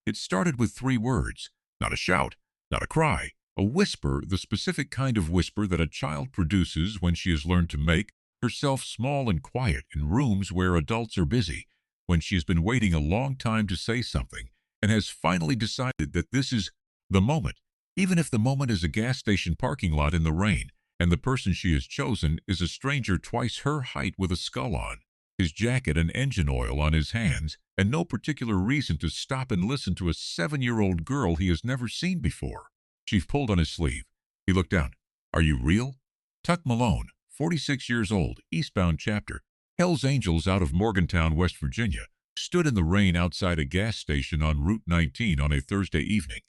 It started with three words, not a shout, not a cry, a whisper, the specific kind of whisper that a child produces when she has learned to make herself small and quiet in rooms where adults are busy, when she has been waiting a long time to say something and has finally decided that this is the moment, even if the moment is a gas station parking lot in the rain, and the person she has chosen is a stranger twice her height with a skull on, his jacket and engine oil on his hands, and no particular reason to stop and listen to a 7-year-old girl he has never seen before. Chief pulled on his sleeve. He looked down. Are you real? Tuck Malone, 46 years old, eastbound chapter, Hells Angels out of Morgantown, West Virginia, stood in the rain outside a gas station on Route 19 on a Thursday evening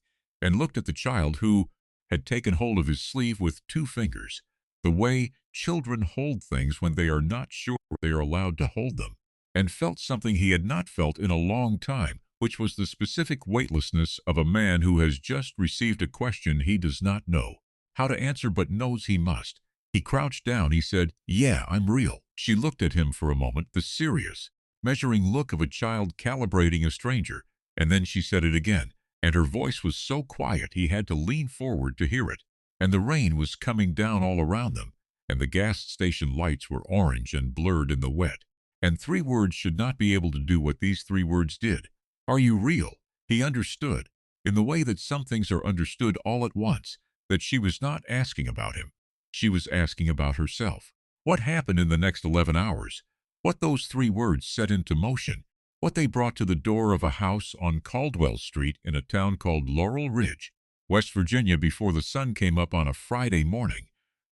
and looked at the child who had taken hold of his sleeve with two fingers, the way children hold things when they are not sure they are allowed to hold them, and felt something he had not felt in a long time, which was the specific weightlessness of a man who has just received a question he does not know how to answer but knows he must. He crouched down. He said, "Yeah, I'm real." She looked at him for a moment, the serious, measuring look of a child calibrating a stranger, and then she said it again, and her voice was so quiet he had to lean forward to hear it, and the rain was coming down all around them, and the gas station lights were orange and blurred in the wet, and three words should not be able to do what these three words did. Are you real? He understood, in the way that some things are understood all at once, that she was not asking about him. She was asking about herself. What happened in the next 11 hours? What those three words set into motion? What they brought to the door of a house on Caldwell Street in a town called Laurel Ridge, West Virginia, before the sun came up on a Friday morning,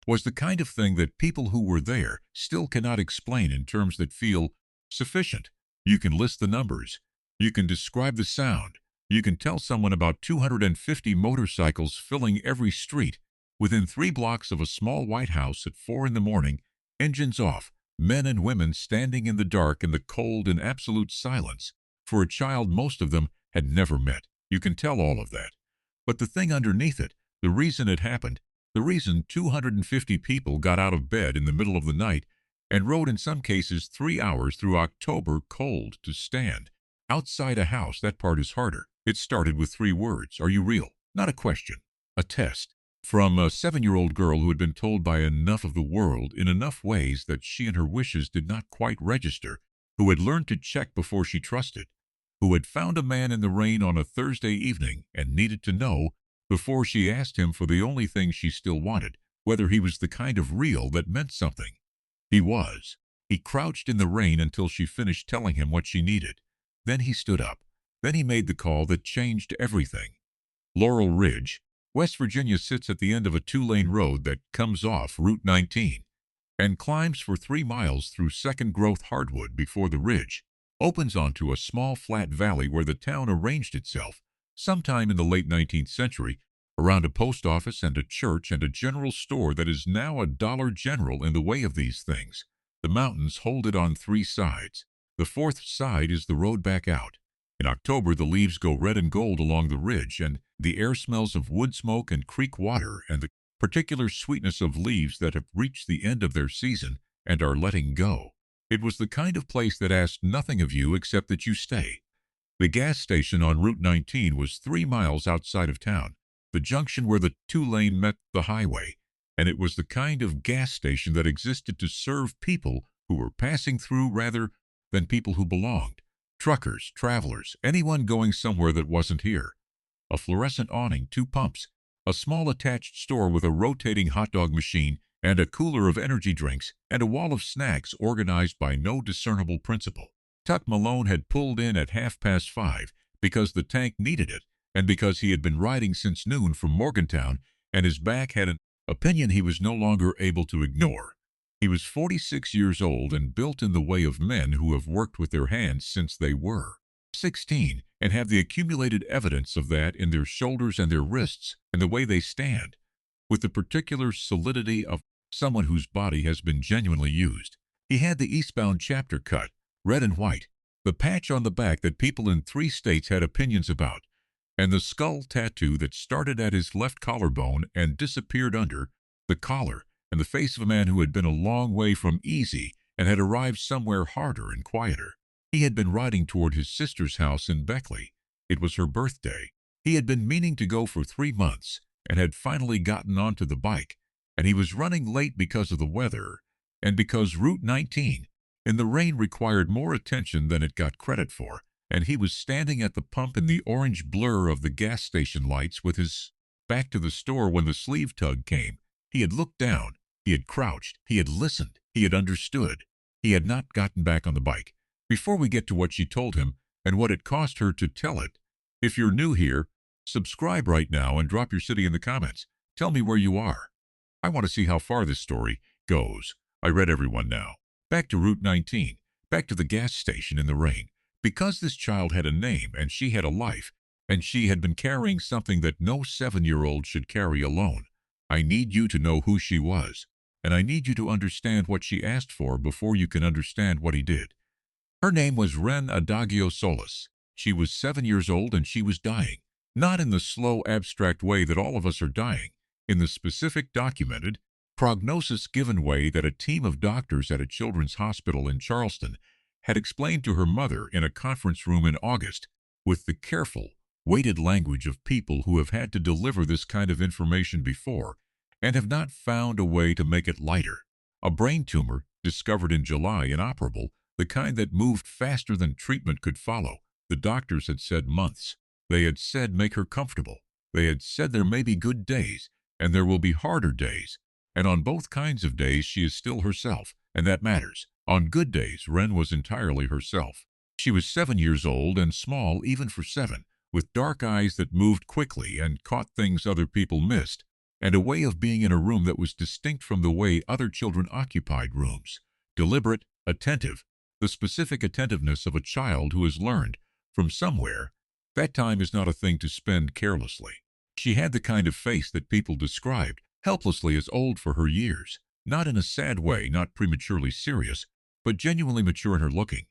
was the kind of thing that people who were there still cannot explain in terms that feel sufficient. You can list the numbers. You can describe the sound. You can tell someone about 250 motorcycles filling every street within 3 blocks of a small white house at 4 in the morning, engines off, men and women standing in the dark in the cold and absolute silence, for a child most of them had never met. You can tell all of that. But the thing underneath it, the reason it happened, the reason 250 people got out of bed in the middle of the night and rode in some cases 3 hours through October cold to stand outside a house, that part is harder. It started with 3 words. Are you real? Not a question. A test. From a 7-year-old girl who had been told by enough of the world in enough ways that she and her wishes did not quite register, who had learned to check before she trusted, who had found a man in the rain on a Thursday evening and needed to know before she asked him for the only thing she still wanted, whether he was the kind of real that meant something. He was. He crouched in the rain until she finished telling him what she needed. Then he stood up. Then he made the call that changed everything. Laurel Ridge, West Virginia, sits at the end of a 2-lane road that comes off Route 19 and climbs for 3 miles through second-growth hardwood before the ridge opens onto a small flat valley where the town arranged itself sometime in the late 19th century around a post office and a church and a general store that is now a Dollar General in the way of these things. The mountains hold it on 3 sides. The 4th side is the road back out. In October, the leaves go red and gold along the ridge, and the air smells of wood smoke and creek water and the particular sweetness of leaves that have reached the end of their season and are letting go. It was the kind of place that asked nothing of you except that you stay. The gas station on Route 19 was 3 miles outside of town, the junction where the 2-lane met the highway, and it was the kind of gas station that existed to serve people who were passing through rather than people who belonged. Truckers, travelers, anyone going somewhere that wasn't here. A fluorescent awning, 2 pumps, a small attached store with a rotating hot dog machine and a cooler of energy drinks, and a wall of snacks organized by no discernible principle. Tuck Malone had pulled in at 5:30 because the tank needed it, and because he had been riding since noon from Morgantown, and his back had an opinion he was no longer able to ignore. He was 46 years old and built in the way of men who have worked with their hands since they were 16 and have the accumulated evidence of that in their shoulders and their wrists and the way they stand, with the particular solidity of someone whose body has been genuinely used. He had the eastbound chapter cut, red and white, the patch on the back that people in 3 states had opinions about, and the skull tattoo that started at his left collarbone and disappeared under the collar, and the face of a man who had been a long way from easy and had arrived somewhere harder and quieter. He had been riding toward his sister's house in Beckley. It was her birthday. He had been meaning to go for 3 months and had finally gotten onto the bike, and he was running late because of the weather and because Route 19 in the rain required more attention than it got credit for, and he was standing at the pump in the orange blur of the gas station lights with his back to the store when the sleeve tug came. He had looked down, he had crouched, he had listened, he had understood. He had not gotten back on the bike. Before we get to what she told him and what it cost her to tell it, if you're new here, subscribe right now and drop your city in the comments. Tell me where you are. I want to see how far this story goes. I read everyone now. Back to Route 19, back to the gas station in the rain. Because this child had a name and she had a life, and she had been carrying something that no 7-year-old should carry alone, I need you to know who she was, and I need you to understand what she asked for before you can understand what he did. Her name was Wren Adagio Solis. She was 7 years old and she was dying. Not in the slow, abstract way that all of us are dying, in the specific, documented, prognosis-given way that a team of doctors at a children's hospital in Charleston had explained to her mother in a conference room in August, with the careful, weighted language of people who have had to deliver this kind of information before and have not found a way to make it lighter. A brain tumor, discovered in July, inoperable, the kind that moved faster than treatment could follow. The doctors had said months. They had said make her comfortable. They had said there may be good days, and there will be harder days. And on both kinds of days she is still herself, and that matters. On good days, Wren was entirely herself. She was 7 years old and small even for 7, with dark eyes that moved quickly and caught things other people missed, and a way of being in a room that was distinct from the way other children occupied rooms. Deliberate, attentive, the specific attentiveness of a child who has learned, from somewhere, that time is not a thing to spend carelessly. She had the kind of face that people described helplessly as old for her years, not in a sad way, not prematurely serious, but genuinely mature in her looking,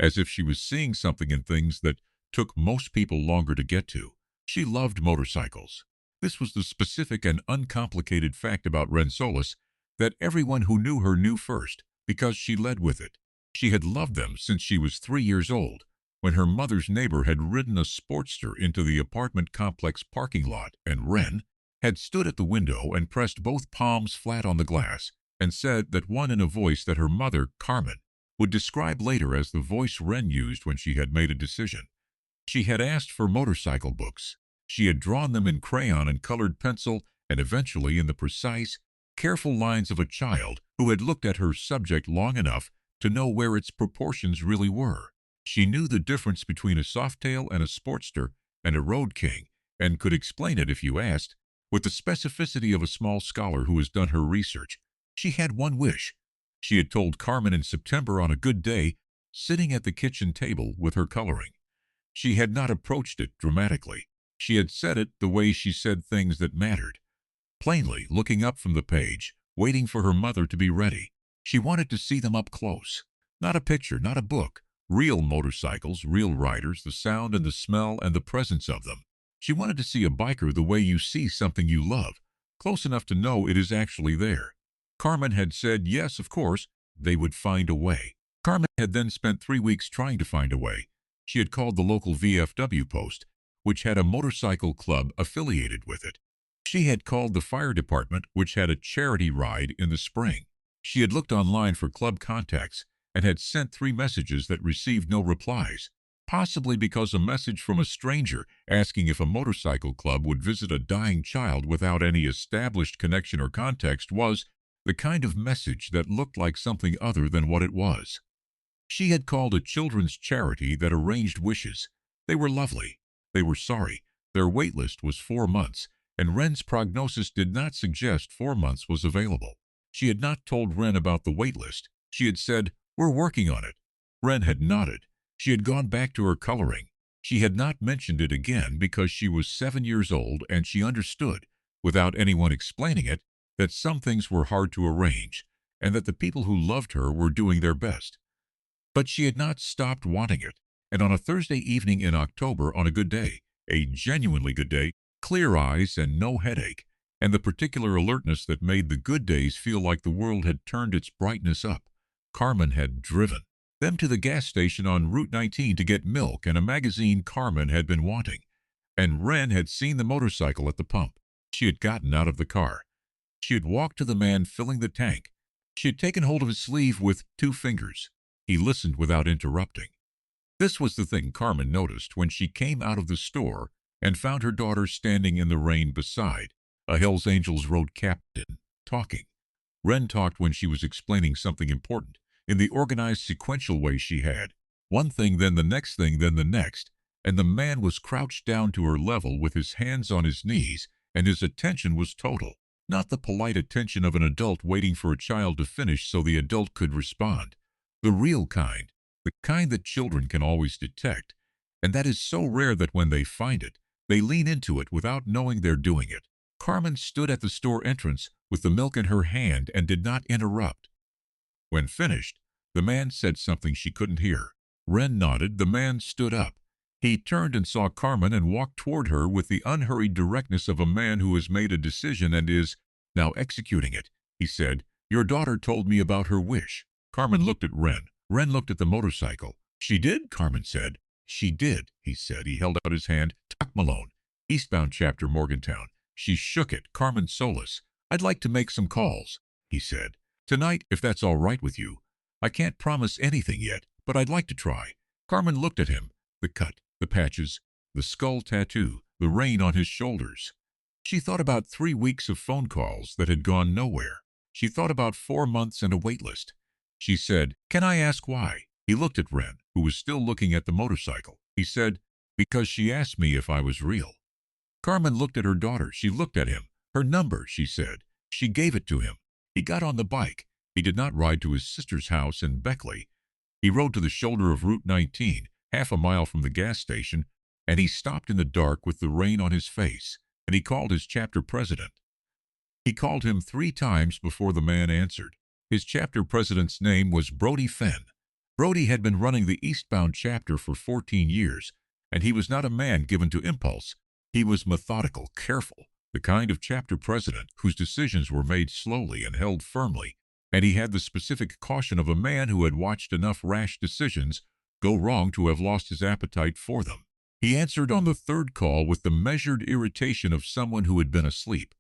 as if she was seeing something in things that took most people longer to get to. She loved motorcycles. This was the specific and uncomplicated fact about Wren Solis that everyone who knew her knew first, because she led with it. She had loved them since she was 3 years old, when her mother's neighbor had ridden a Sportster into the apartment complex parking lot, and Wren had stood at the window and pressed both palms flat on the glass and said that one in a voice that her mother, Carmen, would describe later as the voice Wren used when she had made a decision. She had asked for motorcycle books. She had drawn them in crayon and colored pencil, and eventually in the precise, careful lines of a child who had looked at her subject long enough to know where its proportions really were. She knew the difference between a Softail and a Sportster and a Road King, and could explain it if you asked, with the specificity of a small scholar who has done her research. She had one wish. She had told Carmen in September on a good day, sitting at the kitchen table with her coloring. She had not approached it dramatically. She had said it the way she said things that mattered. Plainly, looking up from the page, waiting for her mother to be ready. She wanted to see them up close. Not a picture, not a book. Real motorcycles, real riders, the sound and the smell and the presence of them. She wanted to see a biker the way you see something you love, close enough to know it is actually there. Carmen had said, yes, of course, they would find a way. Carmen had then spent 3 weeks trying to find a way. She had called the local VFW post, which had a motorcycle club affiliated with it. She had called the fire department, which had a charity ride in the spring. She had looked online for club contacts and had sent 3 messages that received no replies, possibly because a message from a stranger asking if a motorcycle club would visit a dying child without any established connection or context was the kind of message that looked like something other than what it was. She had called a children's charity that arranged wishes. They were lovely. They were sorry. Their wait list was 4 months, and Wren's prognosis did not suggest 4 months was available. She had not told Wren about the wait list. She had said, "We're working on it." Wren had nodded. She had gone back to her coloring. She had not mentioned it again because she was 7 years old and she understood, without anyone explaining it, that some things were hard to arrange and that the people who loved her were doing their best. But she had not stopped wanting it, and on a Thursday evening in October, on a good day, a genuinely good day, clear eyes and no headache, and the particular alertness that made the good days feel like the world had turned its brightness up, Carmen had driven. them to the gas station on Route 19 to get milk and a magazine Carmen had been wanting, and Wren had seen the motorcycle at the pump. She had gotten out of the car. She had walked to the man filling the tank. She had taken hold of his sleeve with 2 fingers. He listened without interrupting. This was the thing Carmen noticed when she came out of the store and found her daughter standing in the rain beside a Hells Angels road captain, talking. Wren talked when she was explaining something important, in the organized sequential way she had. One thing, then the next thing, then the next, and the man was crouched down to her level with his hands on his knees, and his attention was total. Not the polite attention of an adult waiting for a child to finish so the adult could respond. The real kind, the kind that children can always detect, and that is so rare that when they find it, they lean into it without knowing they're doing it. Carmen stood at the store entrance with the milk in her hand and did not interrupt. When finished, the man said something she couldn't hear. Wren nodded. The man stood up. He turned and saw Carmen and walked toward her with the unhurried directness of a man who has made a decision and is now executing it. He said, "Your daughter told me about her wish." Carmen looked at Wren. Wren looked at the motorcycle. "She did?" Carmen said. "She did," he said. He held out his hand. "Tuck Malone, eastbound chapter, Morgantown." She shook it. "Carmen Solis, I'd like to make some calls," he said. "Tonight, if that's all right with you. I can't promise anything yet, but I'd like to try." Carmen looked at him. The cut, the patches, the skull tattoo, the rain on his shoulders. She thought about 3 weeks of phone calls that had gone nowhere. She thought about 4 months and a wait list. She said, "Can I ask why?" He looked at Wren, who was still looking at the motorcycle. He said, "Because she asked me if I was real." Carmen looked at her daughter. She looked at him. "Her number," she said. She gave it to him. He got on the bike. He did not ride to his sister's house in Beckley. He rode to the shoulder of Route 19, half a mile from the gas station, and he stopped in the dark with the rain on his face, and he called his chapter president. He called him 3 times before the man answered. His chapter president's name was Brody Fenn. Brody had been running the eastbound chapter for 14 years, and he was not a man given to impulse. He was methodical, careful, the kind of chapter president whose decisions were made slowly and held firmly, and he had the specific caution of a man who had watched enough rash decisions go wrong to have lost his appetite for them. He answered on the 3rd call with the measured irritation of someone who had been asleep.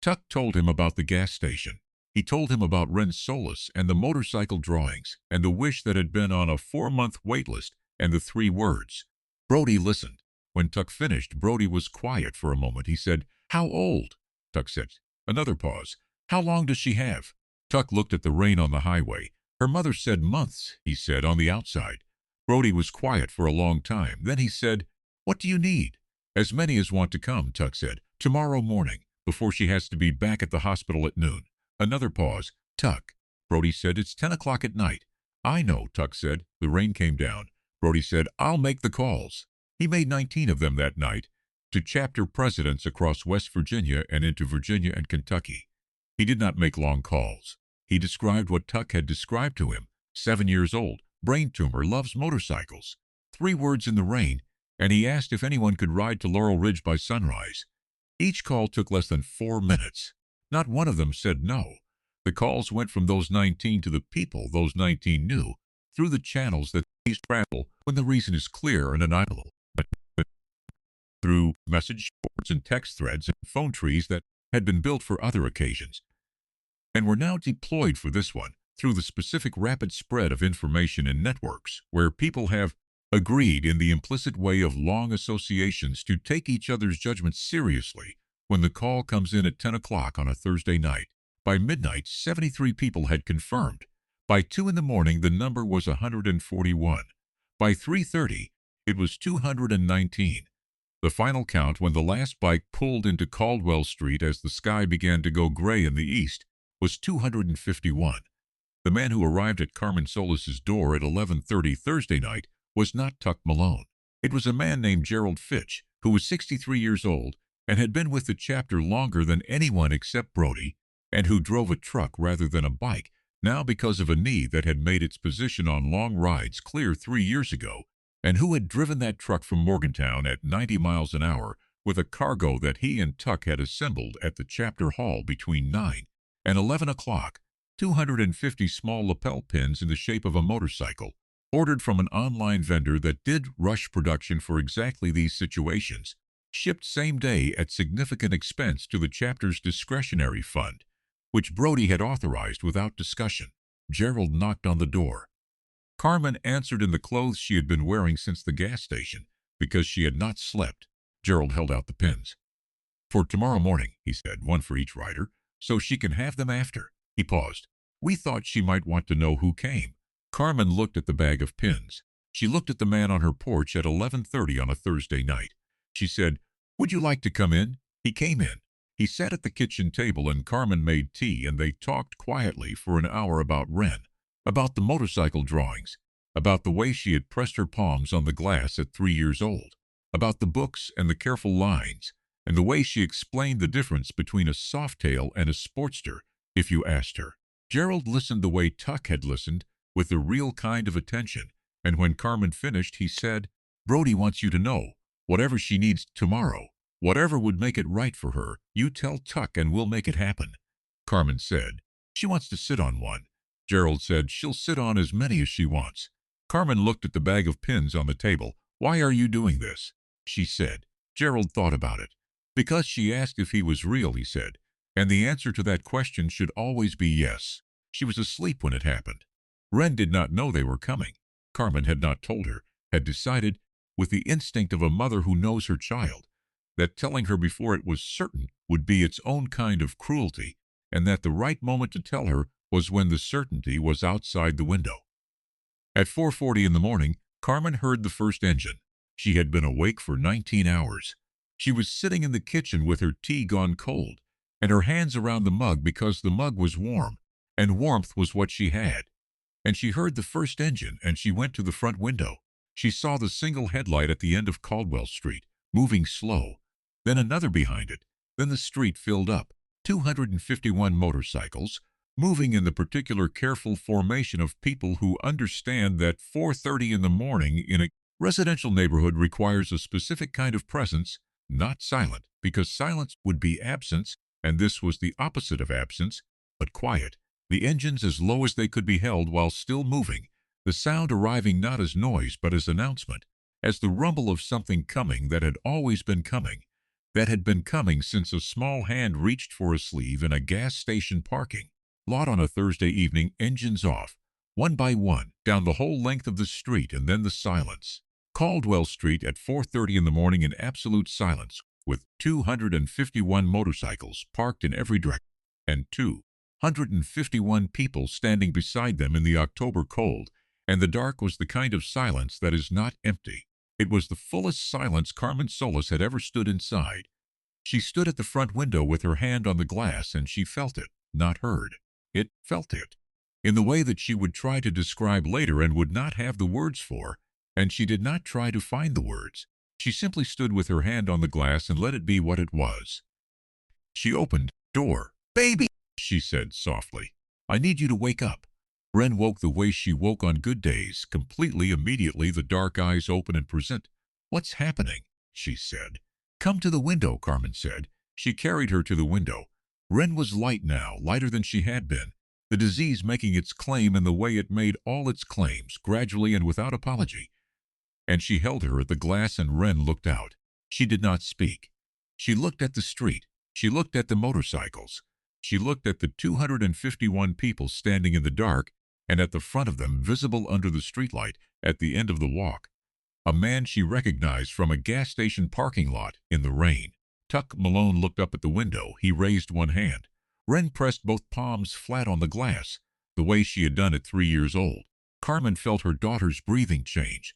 Tuck told him about the gas station. He told him about Wren Solis and the motorcycle drawings and the wish that had been on a 4-month wait list and the 3 words. Brody listened. When Tuck finished, Brody was quiet for a moment. He said, "How old?" Tuck said. Another pause. "How long does she have?" Tuck looked at the rain on the highway. "Her mother said months," he said, "on the outside." Brody was quiet for a long time. Then he said, "What do you need?" "As many as want to come," Tuck said. "Tomorrow morning, before she has to be back at the hospital at noon." Another pause. "Tuck," Brody said, "it's 10 o'clock at night." "I know," Tuck said. The rain came down. Brody said, "I'll make the calls." He made 19 of them that night, to chapter presidents across West Virginia and into Virginia and Kentucky. He did not make long calls. He described what Tuck had described to him. 7 years old, brain tumor, loves motorcycles. 3 words in the rain, and he asked if anyone could ride to Laurel Ridge by sunrise. Each call took less than 4 minutes. Not one of them said no. The calls went from those 19 to the people those 19 knew, through the channels that these travel when the reason is clear and undeniable. Through message boards and text threads and phone trees that had been built for other occasions, and were now deployed for this one, through the specific rapid spread of information in networks, where people have agreed in the implicit way of long associations to take each other's judgment seriously when the call comes in at 10 o'clock on a Thursday night. By midnight, 73 people had confirmed. By 2 in the morning, the number was 141. By 3:30, it was 219. The final count, when the last bike pulled into Caldwell Street as the sky began to go gray in the east, was 251. The man who arrived at Carmen Solis's door at 11:30 Thursday night was not Tuck Malone. It was a man named Gerald Fitch, who was 63 years old and had been with the chapter longer than anyone except Brody, and who drove a truck rather than a bike, now because of a knee that had made its position on long rides clear 3 years ago, and who had driven that truck from Morgantown at 90 miles an hour with a cargo that he and Tuck had assembled at the chapter hall between 9 and 11 o'clock, 250 small lapel pins in the shape of a motorcycle, ordered from an online vendor that did rush production for exactly these situations, shipped same day at significant expense to the chapter's discretionary fund, which Brody had authorized without discussion. Gerald knocked on the door. Carmen answered in the clothes she had been wearing since the gas station, because she had not slept. Gerald held out the pins. "For tomorrow morning," he said, "one for each rider, so she can have them after." He paused. "We thought she might want to know who came." Carmen looked at the bag of pins. She looked at the man on her porch at 11:30 on a Thursday night. She said, "Would you like to come in?" He came in. He sat at the kitchen table and Carmen made tea, and they talked quietly for an hour about Wren, about the motorcycle drawings, about the way she had pressed her palms on the glass at 3 years old, about the books and the careful lines, and the way she explained the difference between a Softail and a Sportster if you asked her. Gerald listened the way Tuck had listened, with the real kind of attention, and when Carmen finished, he said, "Brody wants you to know, whatever she needs tomorrow, whatever would make it right for her, you tell Tuck and we'll make it happen." Carmen said, "She wants to sit on one." Gerald said, "She'll sit on as many as she wants." Carmen looked at the bag of pins on the table. "Why are you doing this?" she said. Gerald thought about it. "Because she asked if he was real," he said, "and the answer to that question should always be yes. She was asleep when it happened. Wren did not know they were coming. Carmen had not told her, had decided, with the instinct of a mother who knows her child, that telling her before it was certain would be its own kind of cruelty, and that the right moment to tell her was when the certainty was outside the window. At 4:40 in the morning, Carmen heard the first engine. She had been awake for 19 hours. She was sitting in the kitchen with her tea gone cold, and her hands around the mug because the mug was warm, and warmth was what she had. And she heard the first engine, and she went to the front window. She saw the single headlight at the end of Caldwell Street, moving slow, then another behind it. Then the street filled up, 251 motorcycles, moving in the particular careful formation of people who understand that 4:30 in the morning in a residential neighborhood requires a specific kind of presence, not silent, because silence would be absence, and this was the opposite of absence, but quiet. The engines as low as they could be held while still moving, the sound arriving not as noise but as announcement, as the rumble of something coming that had always been coming, that had been coming since a small hand reached for a sleeve in a gas station parking lot on a Thursday evening. Engines off, one by one, down the whole length of the street, and then the silence. Caldwell Street at 4:30 in the morning in absolute silence, with 251 motorcycles parked in every direction, and 251 people standing beside them in the October cold, and the dark was the kind of silence that is not empty. It was the fullest silence Carmen Solis had ever stood inside. She stood at the front window with her hand on the glass, and she felt it, not heard. It felt it, in the way that she would try to describe later and would not have the words for, and she did not try to find the words. She simply stood with her hand on the glass and let it be what it was. She opened the door. "Baby," she said softly, "I need you to wake up." Wren woke the way she woke on good days, completely. Immediately the dark eyes open and present. "What's happening?" she said. "Come to the window," Carmen said. She carried her to the window. Wren was light now, lighter than she had been, the disease making its claim in the way it made all its claims, gradually and without apology. And she held her at the glass, and Wren looked out. She did not speak. She looked at the street. She looked at the motorcycles. She looked at the 251 people standing in the dark, and at the front of them, visible under the streetlight, at the end of the walk, a man she recognized from a gas station parking lot in the rain. Tuck Malone looked up at the window. He raised one hand. Wren pressed both palms flat on the glass, the way she had done at 3 years old. Carmen felt her daughter's breathing change,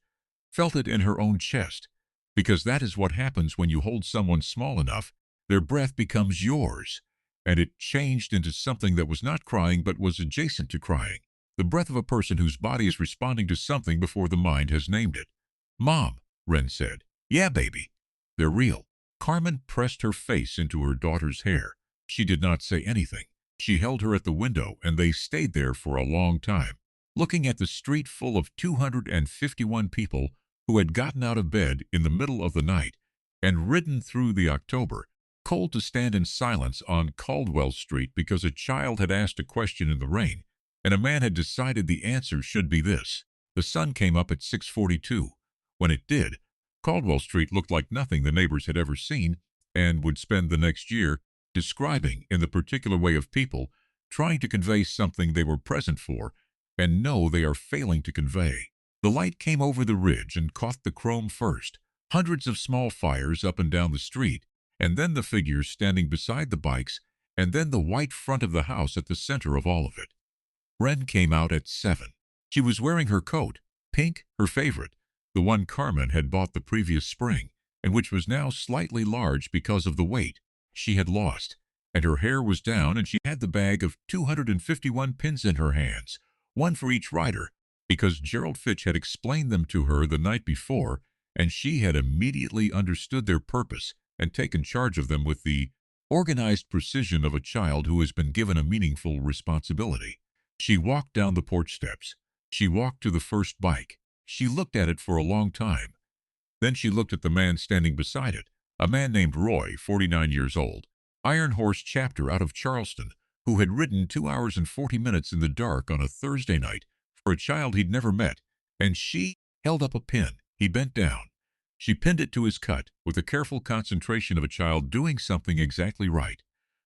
felt it in her own chest, because that is what happens when you hold someone small enough. Their breath becomes yours, and it changed into something that was not crying but was adjacent to crying, the breath of a person whose body is responding to something before the mind has named it. "Mom," Wren said. "Yeah, baby. They're real." Carmen pressed her face into her daughter's hair. She did not say anything. She held her at the window, and they stayed there for a long time, looking at the street full of 251 people who had gotten out of bed in the middle of the night and ridden through the October, cold to stand in silence on Caldwell Street because a child had asked a question in the rain, and a man had decided the answer should be this. The sun came up at 6:42. When it did, Caldwell Street looked like nothing the neighbors had ever seen, and would spend the next year describing in the particular way of people trying to convey something they were present for and know they are failing to convey. The light came over the ridge and caught the chrome first, hundreds of small fires up and down the street, and then the figures standing beside the bikes, and then the white front of the house at the center of all of it. Wren came out at 7. She was wearing her coat, pink, her favorite, the one Carmen had bought the previous spring, and which was now slightly large because of the weight she had lost, and her hair was down, and she had the bag of 251 pins in her hands, one for each rider, because Gerald Fitch had explained them to her the night before, and she had immediately understood their purpose and taken charge of them with the organized precision of a child who has been given a meaningful responsibility. She walked down the porch steps. She walked to the first bike. She looked at it for a long time. Then she looked at the man standing beside it, a man named Roy, 49 years old, Iron Horse chapter out of Charleston, who had ridden 2 hours and 40 minutes in the dark on a Thursday night for a child he'd never met, and she held up a pin. He bent down. She pinned it to his cut with the careful concentration of a child doing something exactly right.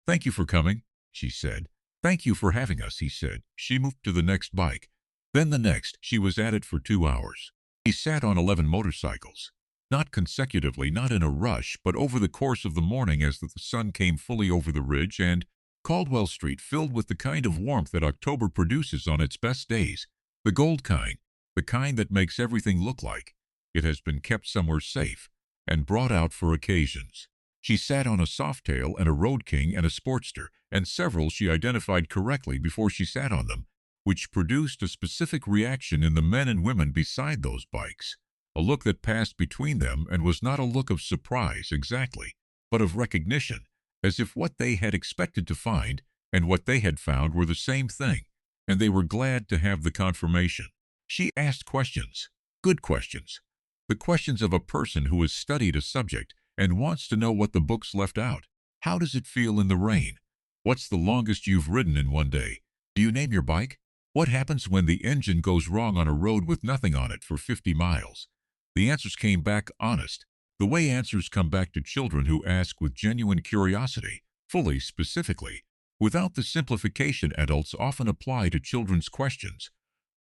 "Thank you for coming," she said. "Thank you for having us," he said. She moved to the next bike. Then the next. She was at it for 2 hours. He sat on 11 motorcycles. Not consecutively, not in a rush, but over the course of the morning as the sun came fully over the ridge and Caldwell Street filled with the kind of warmth that October produces on its best days, the gold kind, the kind that makes everything look like it has been kept somewhere safe and brought out for occasions. She sat on a Softail and a Road King and a Sportster, and several she identified correctly before she sat on them, which produced a specific reaction in the men and women beside those bikes, a look that passed between them and was not a look of surprise exactly, but of recognition, as if what they had expected to find and what they had found were the same thing, and they were glad to have the confirmation. She asked questions, good questions, the questions of a person who has studied a subject and wants to know what the books left out. How does it feel in the rain? What's the longest you've ridden in one day? Do you name your bike? What happens when the engine goes wrong on a road with nothing on it for 50 miles? The answers came back honest, the way answers come back to children who ask with genuine curiosity, fully, specifically, without the simplification adults often apply to children's questions,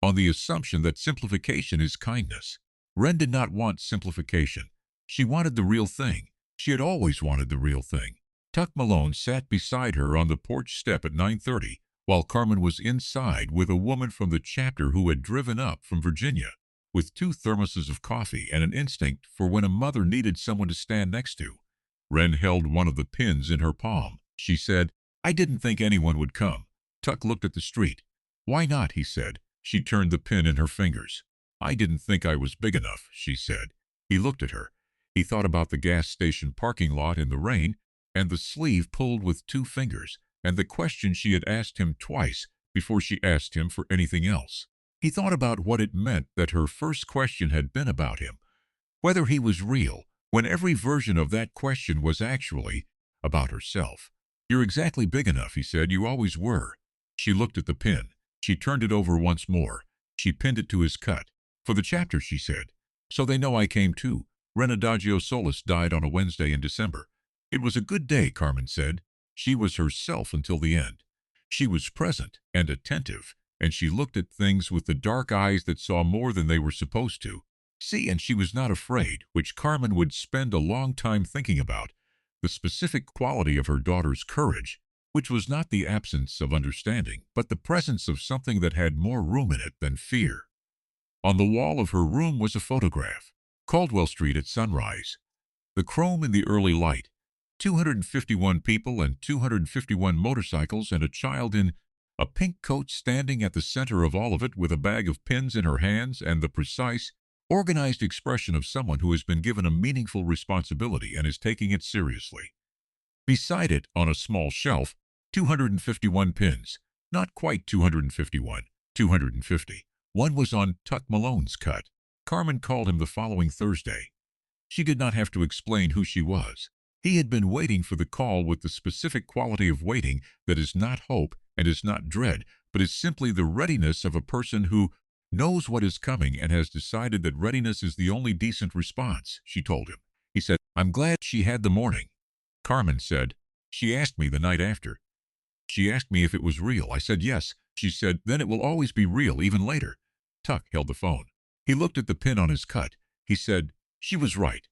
on the assumption that simplification is kindness. Wren did not want simplification. She wanted the real thing. She had always wanted the real thing. Tuck Malone sat beside her on the porch step at 9:30, while Carmen was inside with a woman from the chapter who had driven up from Virginia with 2 thermoses of coffee and an instinct for when a mother needed someone to stand next to. Wren held one of the pins in her palm. She said, "I didn't think anyone would come." Tuck looked at the street. "Why not?" he said. She turned the pin in her fingers. "I didn't think I was big enough," she said. He looked at her. He thought about the gas station parking lot in the rain, and the sleeve pulled with 2 fingers, and the question she had asked him twice before she asked him for anything else. He thought about what it meant that her first question had been about him, whether he was real, when every version of that question was actually about herself. "You're exactly big enough," he said. "You always were." She looked at the pin. She turned it over once more. She pinned it to his cut. "For the chapter," she said. "So they know I came too. Wren Adagio Solis died on a Wednesday in December." "It was a good day," Carmen said. She was herself until the end. She was present and attentive, and she looked at things with the dark eyes that saw more than they were supposed to see, and she was not afraid, which Carmen would spend a long time thinking about, the specific quality of her daughter's courage, which was not the absence of understanding, but the presence of something that had more room in it than fear. On the wall of her room was a photograph. Caldwell Street at sunrise. The chrome in the early light. 251 people and 251 motorcycles and a child in a pink coat standing at the center of all of it with a bag of pins in her hands and the precise, organized expression of someone who has been given a meaningful responsibility and is taking it seriously. Beside it, on a small shelf, 251 pins. Not quite 251, 250. One was on Tuck Malone's cut. Carmen called him the following Thursday. She did not have to explain who she was. He had been waiting for the call with the specific quality of waiting that is not hope and is not dread, but is simply the readiness of a person who knows what is coming and has decided that readiness is the only decent response, she told him. He said, I'm glad she had the morning. Carmen said, she asked me the night after. She asked me if it was real. I said yes. She said, then it will always be real, even later. Tuck held the phone. He looked at the pin on his cut. He said, she was right.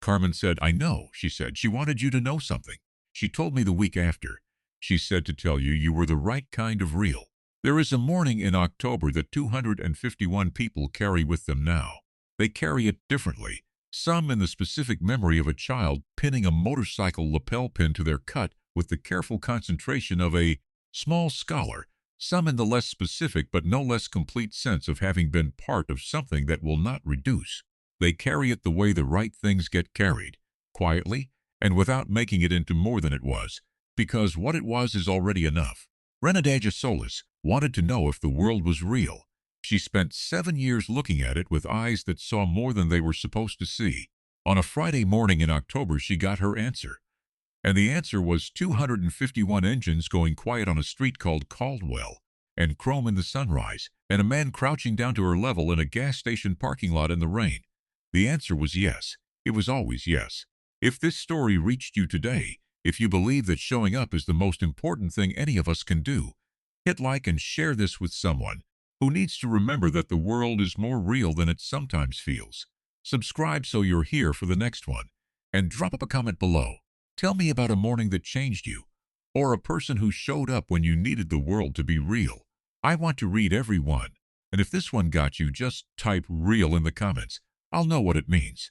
Carmen said, I know, she said. She wanted you to know something. She told me the week after. She said to tell you you were the right kind of real. There is a morning in October that 251 people carry with them now. They carry it differently. Some in the specific memory of a child pinning a motorcycle lapel pin to their cut with the careful concentration of a small scholar. Some in the less specific but no less complete sense of having been part of something that will not reduce. They carry it the way the right things get carried, quietly and without making it into more than it was, because what it was is already enough. Renadaja Solis wanted to know if the world was real. She spent 7 years looking at it with eyes that saw more than they were supposed to see. On a Friday morning in October, she got her answer. And the answer was 251 engines going quiet on a street called Caldwell, and chrome in the sunrise, and a man crouching down to her level in a gas station parking lot in the rain. The answer was yes. It was always yes. If this story reached you today, if you believe that showing up is the most important thing any of us can do, hit like and share this with someone who needs to remember that the world is more real than it sometimes feels. Subscribe so you're here for the next one, and drop up a comment below. Tell me about a morning that changed you, or a person who showed up when you needed the world to be real. I want to read every one, and if this one got you, just type real in the comments. I'll know what it means.